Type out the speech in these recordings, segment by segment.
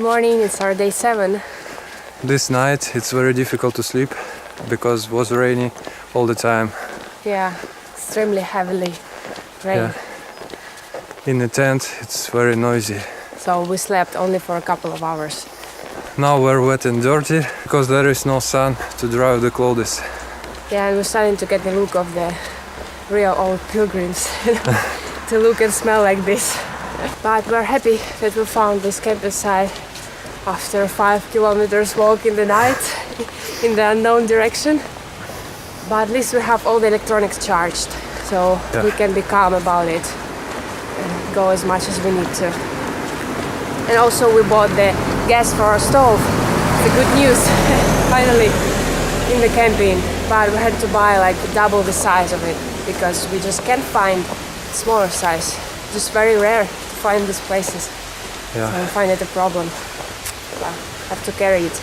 morning, it's our day 7. This night it's very difficult to sleep because it was raining all the time. Yeah, extremely heavily rain. Yeah. In the tent it's very noisy. So we slept only for a couple of hours. Now we're wet and dirty because there is no sun to dry the clothes. Yeah, and we're starting to get the look of the real old pilgrims to look and smell like this. But we're happy that we found this campsite after 5 kilometers walk in the night in the unknown direction. But at least we have all the electronics charged, so we can be calm about it and go as much as we need to. And also we bought the gas for our stove. It's a good news, finally, in the camping. But we had to buy like double the size of it because we just can't find smaller size. Just very rare to find these places. Yeah. So I find it a problem. I have to carry it.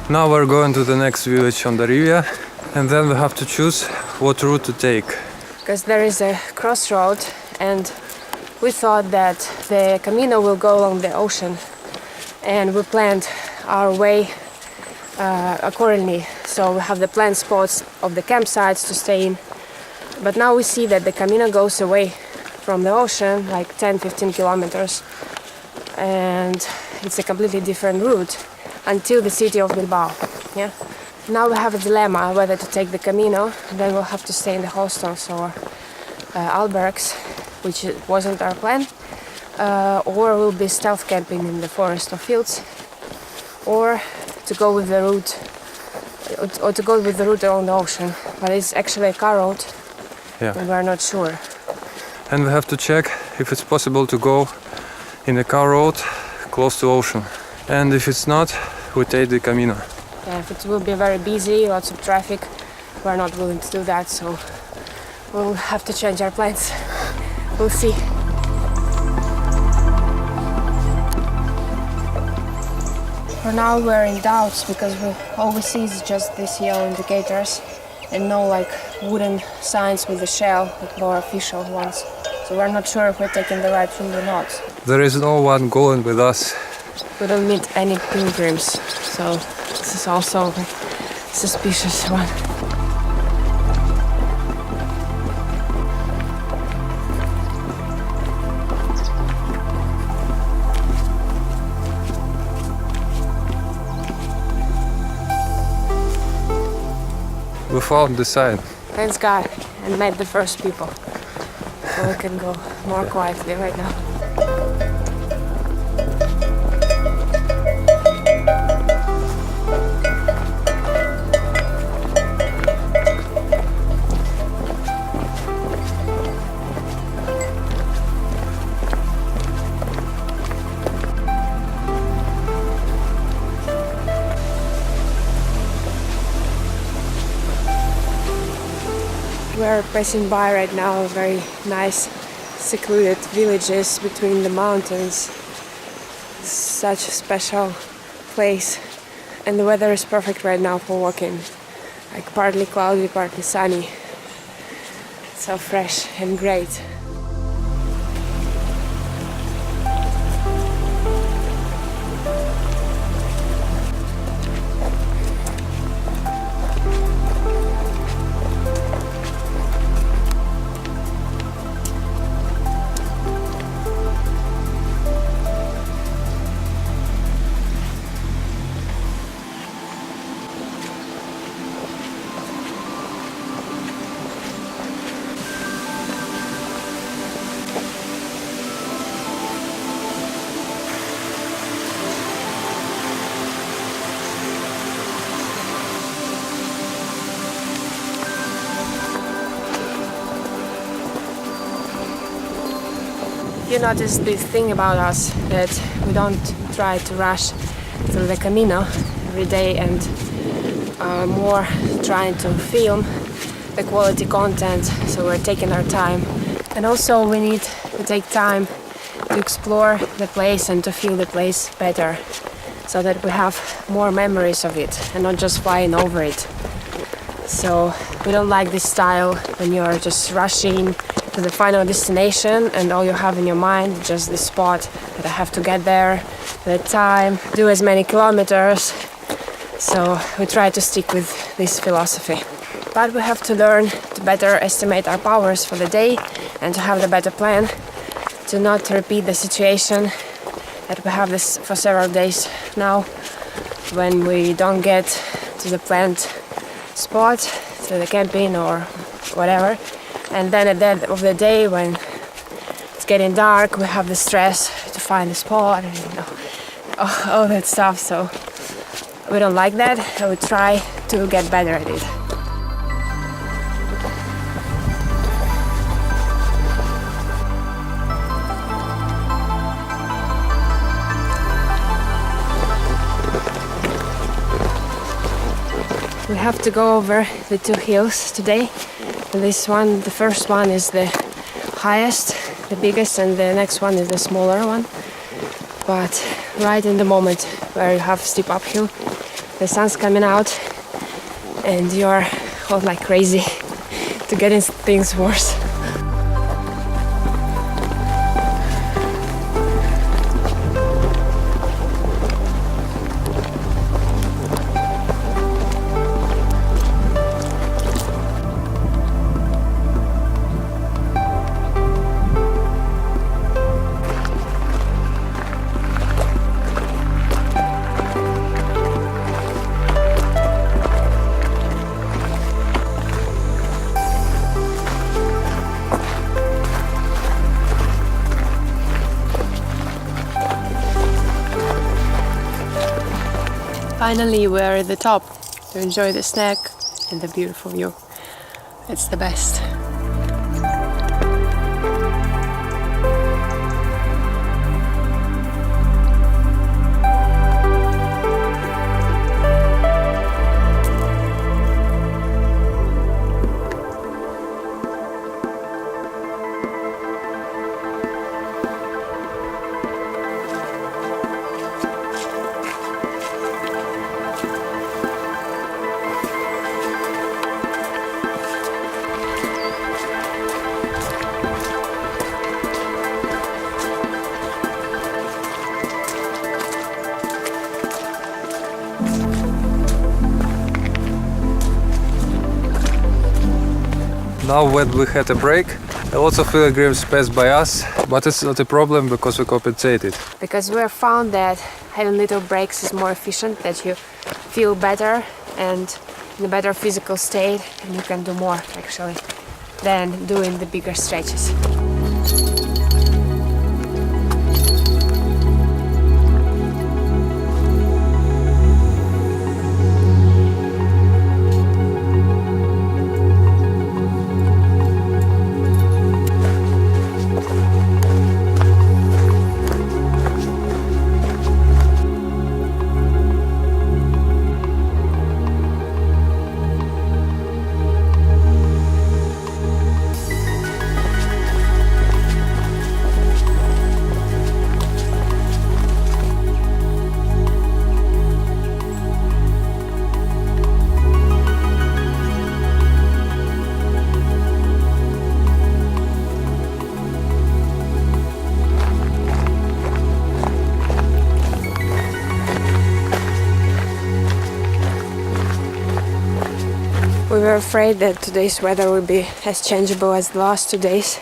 Now we're going to the next village on the Riviera and then we have to choose what route to take. Because there is a crossroad and we thought that the Camino will go along the ocean and we planned our way accordingly. So we have the planned spots of the campsites to stay in. But now we see that the Camino goes away from the ocean like 10-15 kilometers and it's a completely different route until the city of Bilbao. Yeah. Now we have a dilemma whether to take the Camino, then we'll have to stay in the hostels or albergs, which wasn't our plan, or we'll be stealth camping in the forest or fields, or to go with the route along the ocean. But it's actually a car road, and we're not sure. And we have to check if it's possible to go in a car road close to ocean. And if it's not, we take the Camino. Yeah, if it will be very busy, lots of traffic, we're not willing to do that, so we'll have to change our plans. We'll see. For now we're in doubts because all we see is just these yellow indicators and no like wooden signs with the shell, like more official ones. So we're not sure if we're taking the right route or not. There is no one going with us. We don't meet any pilgrims, so this is also a suspicious one. We found the sign. Thanks God, and met the first people. So we can go more quietly right now. We're passing by right now very nice secluded villages between the mountains. It's such a special place and the weather is perfect right now for walking. Like partly cloudy, partly sunny. It's so fresh and great. You notice this thing about us, that we don't try to rush through the Camino every day and more trying to film the quality content, so we're taking our time. And also we need to take time to explore the place and to feel the place better, so that we have more memories of it and not just flying over it. So we don't like this style when you're just rushing to the final destination and all you have in your mind is just the spot that I have to get there, the time, do as many kilometers. So we try to stick with this philosophy. But we have to learn to better estimate our powers for the day and to have the better plan, to not repeat the situation that we have this for several days now, when we don't get to the planned spot, to the camping or whatever, and then at the end of the day when it's getting dark we have the stress to find the spot and all that stuff. So we don't like that, and we try to get better at it. We have to go over the two hills today. This one, the first one is the highest, the biggest, and the next one is the smaller one. But right in the moment where you have steep uphill, the sun's coming out and you're all like crazy to getting things worse. Finally, we're at the top to enjoy the snack and the beautiful view. It's the best. Now when we had a break, a lot of pilgrims passed by us, but it's not a problem because we compensated. Because we have found that having little breaks is more efficient, that you feel better and in a better physical state, and you can do more actually than doing the bigger stretches. We were afraid that today's weather would be as changeable as the last 2 days.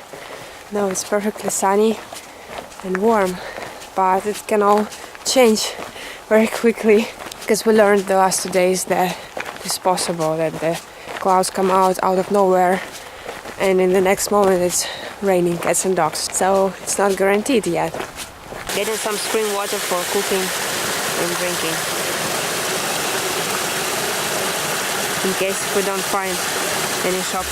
Now it's perfectly sunny and warm, but it can all change very quickly, because we learned the last 2 days that it's possible that the clouds come out of nowhere and in the next moment it's raining cats and dogs. So it's not guaranteed yet. Getting some spring water for cooking and drinking, in case we don't find any shop.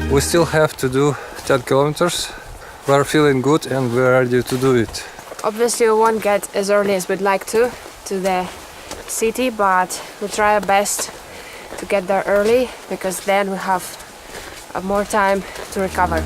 We still have to do 10 kilometers. We're feeling good and we're ready to do it. Obviously we won't get as early as we'd like to the city, but we'll try our best to get there early, because then we have more time to recover.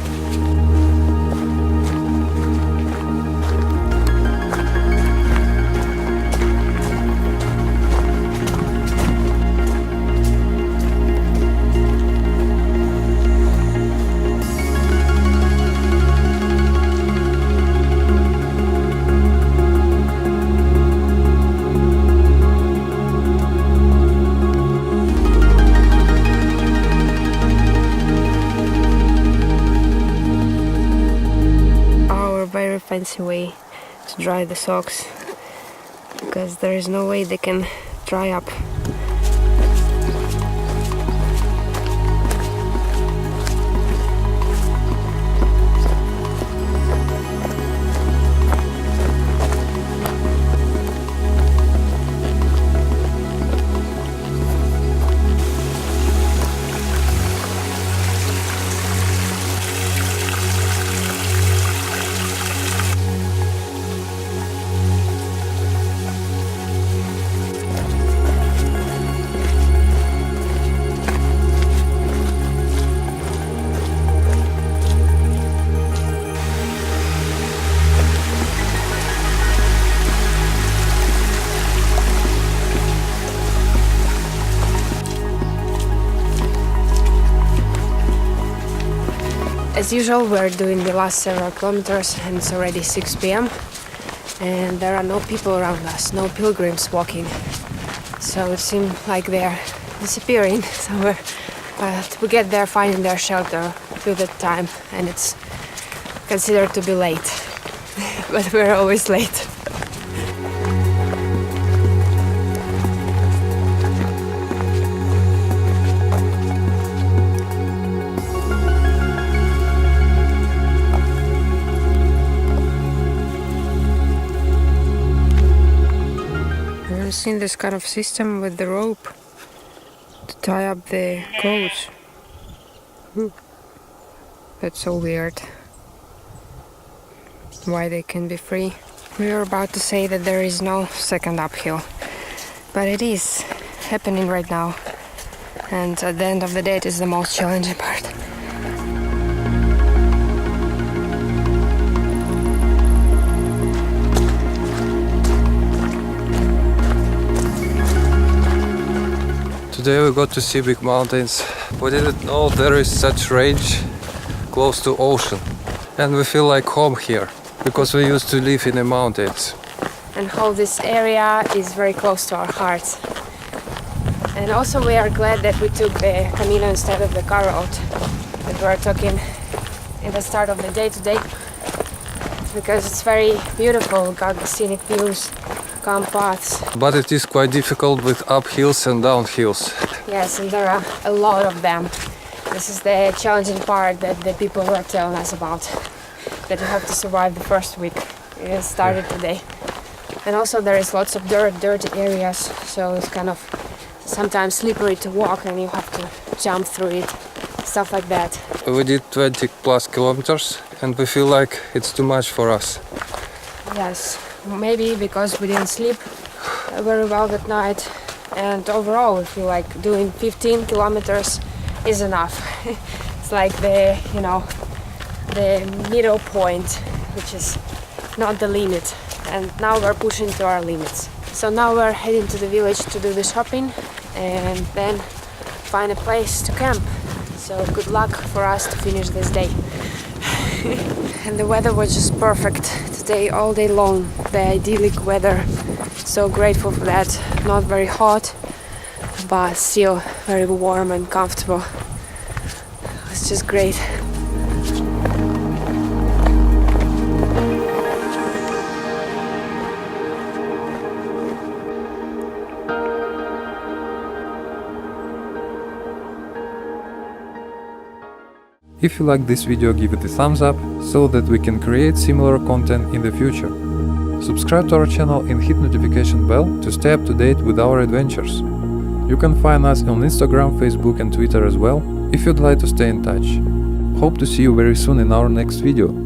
Fancy way to dry the socks, because there is no way they can dry up. As usual, we're doing the last several kilometers and it's already 6 p.m. and there are no people around us, no pilgrims walking. So it seems like they're disappearing somewhere. We get there finding their shelter through that time, and it's considered to be late. But we're always late. Seen this kind of system with the rope to tie up the goats. That's so weird. Why they can be free? We are about to say that there is no second uphill, but it is happening right now, and at the end of the day it is the most challenging part. Today we got to see big mountains. We didn't know there is such range close to ocean. And we feel like home here, because we used to live in the mountains. And how this area is very close to our hearts. And also we are glad that we took the Camino instead of the car road that we were talking in the start of the day today. Because it's very beautiful, we got the scenic views, calm paths. But it is quite difficult with uphills and downhills. Yes, and there are a lot of them. This is the challenging part that the people were telling us about. That you have to survive the first week. It started today. And also there is lots of dirty areas, so it's kind of sometimes slippery to walk and you have to jump through it, stuff like that. We did 20 plus kilometers and we feel like it's too much for us. Yes, maybe because we didn't sleep very well that night, and overall we feel like doing 15 kilometers is enough. It's like the middle point, which is not the limit, and now we're pushing to our limits. So now we're heading to the village to do the shopping and then find a place to camp. So good luck for us to finish this day. And the weather was just perfect today, all day long, the idyllic weather. So grateful for that. Not very hot, but still very warm and comfortable. It's just great. If you like this video, give it a thumbs up so that we can create similar content in the future. Subscribe to our channel and hit notification bell to stay up to date with our adventures. You can find us on Instagram, Facebook and Twitter as well, if you'd like to stay in touch. Hope to see you very soon in our next video.